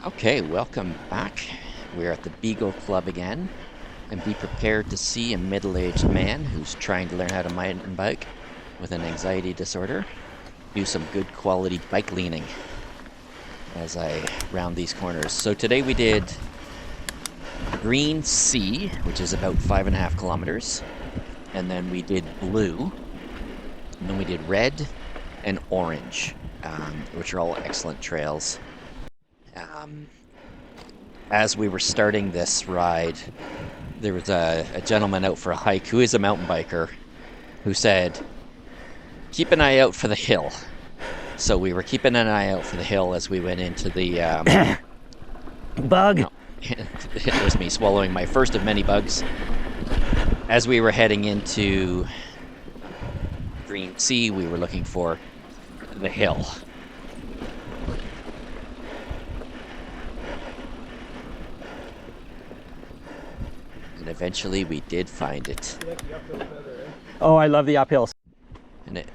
Okay, welcome back. We're at the Beagle Club again, and be prepared to see a middle-aged man who's trying to learn how to mountain bike with an anxiety disorder do some good quality bike leaning as I round these corners. So today we did green C, which is about 5.5 kilometers, and then we did blue, and then we did red and orange, which are all excellent trails. As we were starting this ride, there was a gentleman out for a hike who is a mountain biker who said, keep an eye out for the hill. So we were keeping an eye out for the hill as we went into the... Bug! No, it was me swallowing my first of many bugs. As we were heading into Green Sea, we were looking for the hill. And eventually we did find it. Oh, I love the uphills. And it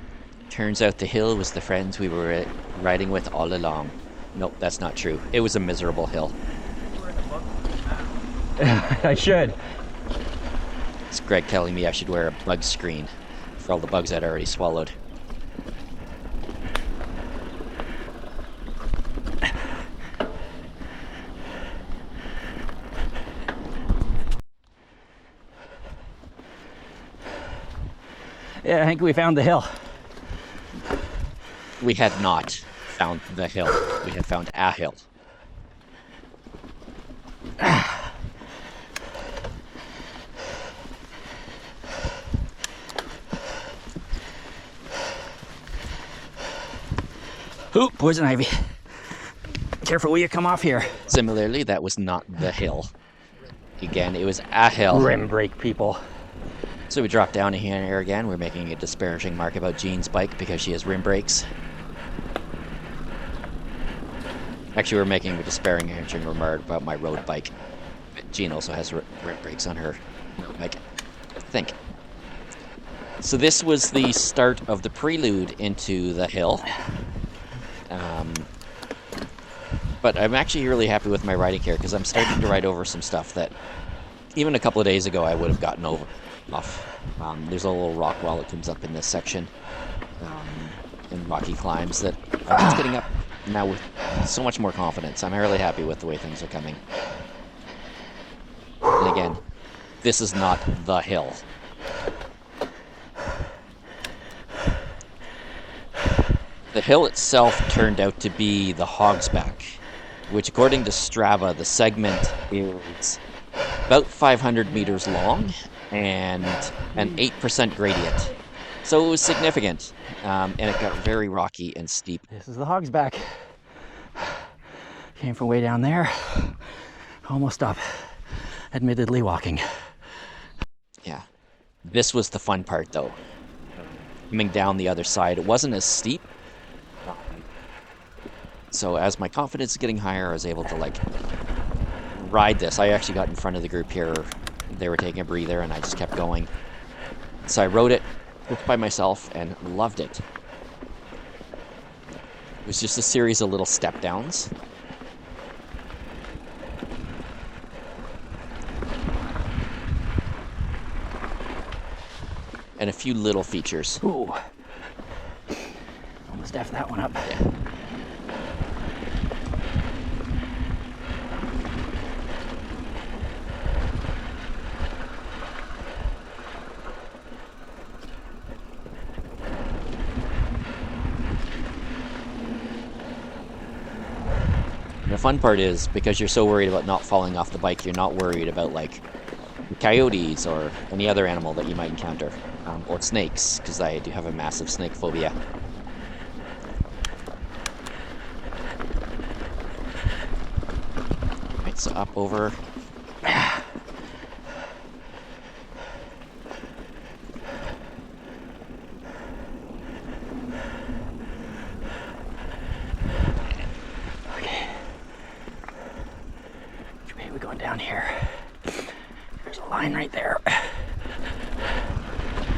turns out the hill was the friends we were riding with all along. Nope, that's not true. It was a miserable hill. I should. It's Greg telling me I should wear a bug screen for all the bugs I'd already swallowed. Yeah, I think we found the hill. We had not found the hill. We had found a hill. Ooh, poison ivy. Careful where you come off here. Similarly, that was not the hill. Again, it was a hill. Rim brake people. So we dropped down here again. We're making a disparaging mark about Jean's bike because she has rim brakes. Actually, we're making a disparaging remark about my road bike. Jean also has rim brakes on her road bike, I think. So this was the start of the prelude into the hill. But I'm actually really happy with my riding here because I'm starting to ride over some stuff that even a couple of days ago I would have gotten off. There's a little rock wall that comes up in this section in rocky climbs that I'm just getting up now with so much more confidence. I'm really happy with the way things are coming. And again, this is not the hill. The hill itself turned out to be the Hogsback, which according to Strava, the segment is about 500 meters long and an 8% gradient. So it was significant, and it got very rocky and steep. This is the Hogsback. Came from way down there. Almost up. Admittedly walking. Yeah. This was the fun part though. Coming down the other side, it wasn't as steep. So as my confidence is getting higher, I was able to ride this. I actually got in front of the group here. They were taking a breather and I just kept going. So I rode it by myself and loved it. It was just a series of little step downs. And a few little features. Ooh. Almost effed that one up. Yeah. And the fun part is, because you're so worried about not falling off the bike, you're not worried about coyotes or any other animal that you might encounter, or snakes, because I do have a massive snake phobia. Right, so up over. We're going down here. There's a line right there.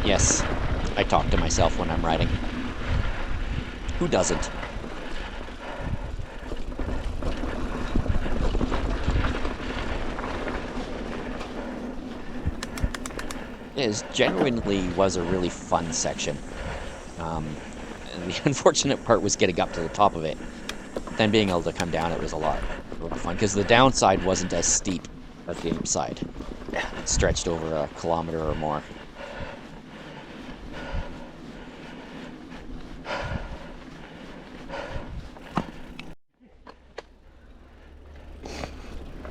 Yes, I talk to myself when I'm riding. Who doesn't? It genuinely was a really fun section. And the unfortunate part was getting up to the top of it. Then being able to come down, it was a lot of fun because the downside wasn't as steep as the upside. It stretched over a kilometer or more.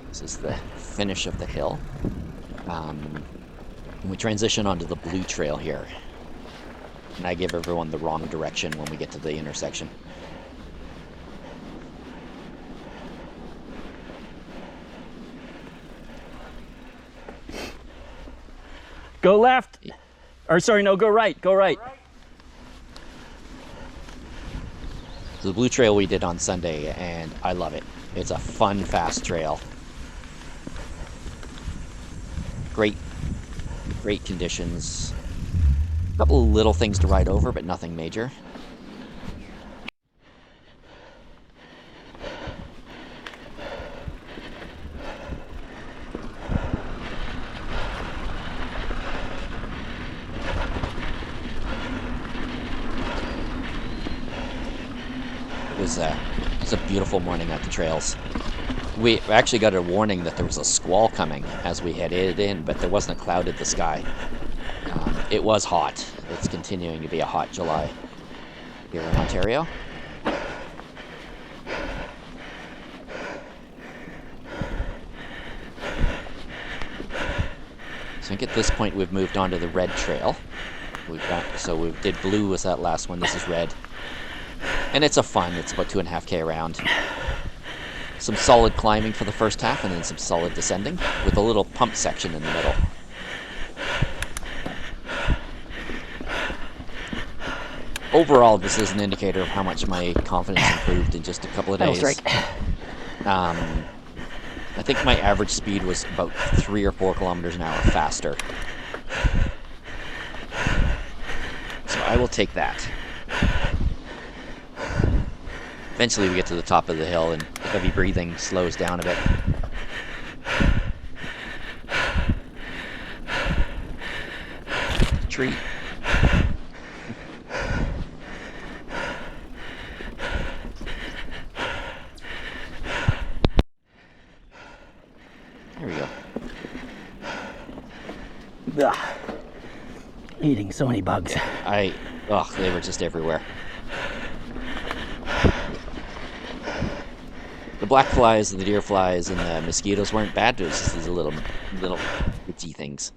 This is the finish of the hill. We transition onto the blue trail here. And I give everyone the wrong direction when we get to the intersection. Go left. Or sorry, no, go right. Go right. The blue trail we did on Sunday, and I love it. It's a fun, fast trail. Great conditions. A couple of little things to ride over, but nothing major. It was a beautiful morning at the trails. We actually got a warning that there was a squall coming as we headed in, but there wasn't a cloud in the sky. It was hot. It's continuing to be a hot July here in Ontario. So I think at this point we've moved on to the red trail. We did blue was that last one. This is red. And it's about 2.5K around. Some solid climbing for the first half, and then some solid descending, with a little pump section in the middle. Overall, this is an indicator of how much my confidence improved in just a couple of days. That was right. I think my average speed was about 3 or 4 kilometers an hour faster. So I will take that. Eventually we get to the top of the hill and the heavy breathing slows down a bit. Tree. There we go. Ugh. Eating so many bugs. They were just everywhere. The black flies, the deer flies, and the mosquitoes weren't bad. It was just these little itchy things.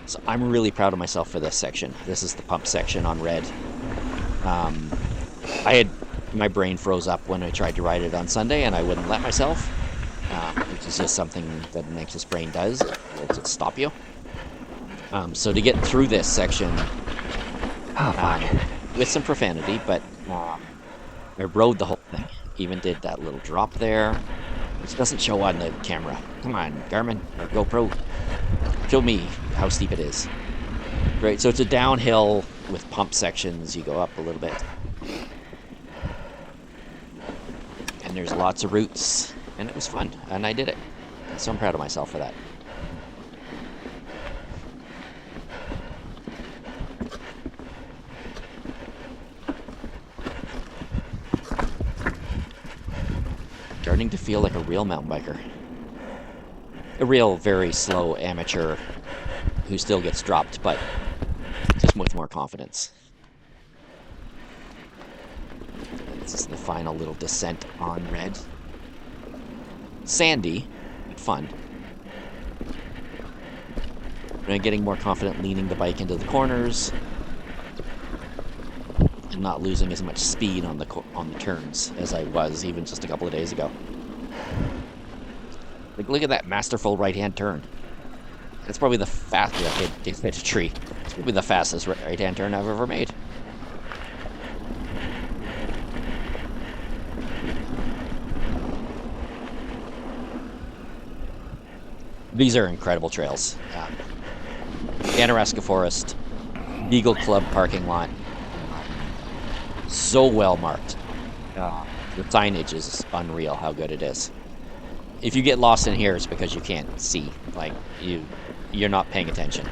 So I'm really proud of myself for this section. This is the pump section on red. My brain froze up when I tried to ride it on Sunday, and I wouldn't let myself, which is just something that an anxious brain does. It'll just stop you. So to get through this section with some profanity, but I rode the whole thing. Even did that little drop there, which doesn't show on the camera. Come on, Garmin or GoPro, show me how steep it is. Right, so it's a downhill with pump sections. You go up a little bit, and there's lots of roots, and it was fun, and I did it. So I'm proud of myself for that. Starting to feel like a real mountain biker. A real, very slow amateur who still gets dropped, but just with more confidence. This is the final little descent on red. Sandy, but fun. I'm getting more confident leaning the bike into the corners and not losing as much speed on the turns as I was even just a couple of days ago. Like, look at that masterful right-hand turn. That's probably the fastest. Hit a tree. It's probably the fastest right-hand turn I've ever made. These are incredible trails. Northumberland Forest, Beagle Club parking lot. So well marked. The signage is unreal how good it is. If you get lost in here, it's because you can't see. Like, You're not paying attention.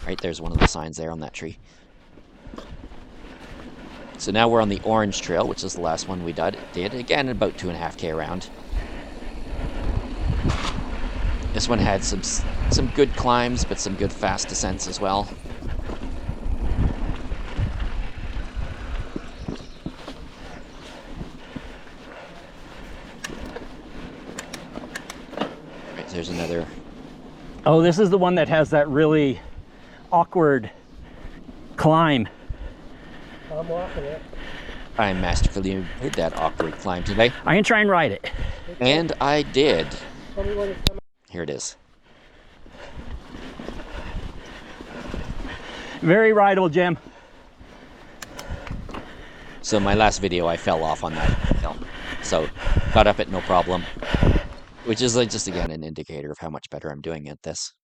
Right, there's one of the signs there on that tree. So now we're on the orange trail, which is the last one we did. Again, about 2.5K around. This one had some good climbs, but some good fast descents as well. Right, there's another. Oh, this is the one that has that really awkward climb. I'm walking it. I masterfully did that awkward climb today. I can try and ride it. And I did. Tell me when it's coming. Here it is. Very rideable, Jim. So my last video, I fell off on that hill. So got up it no problem. Which is just, again, an indicator of how much better I'm doing at this.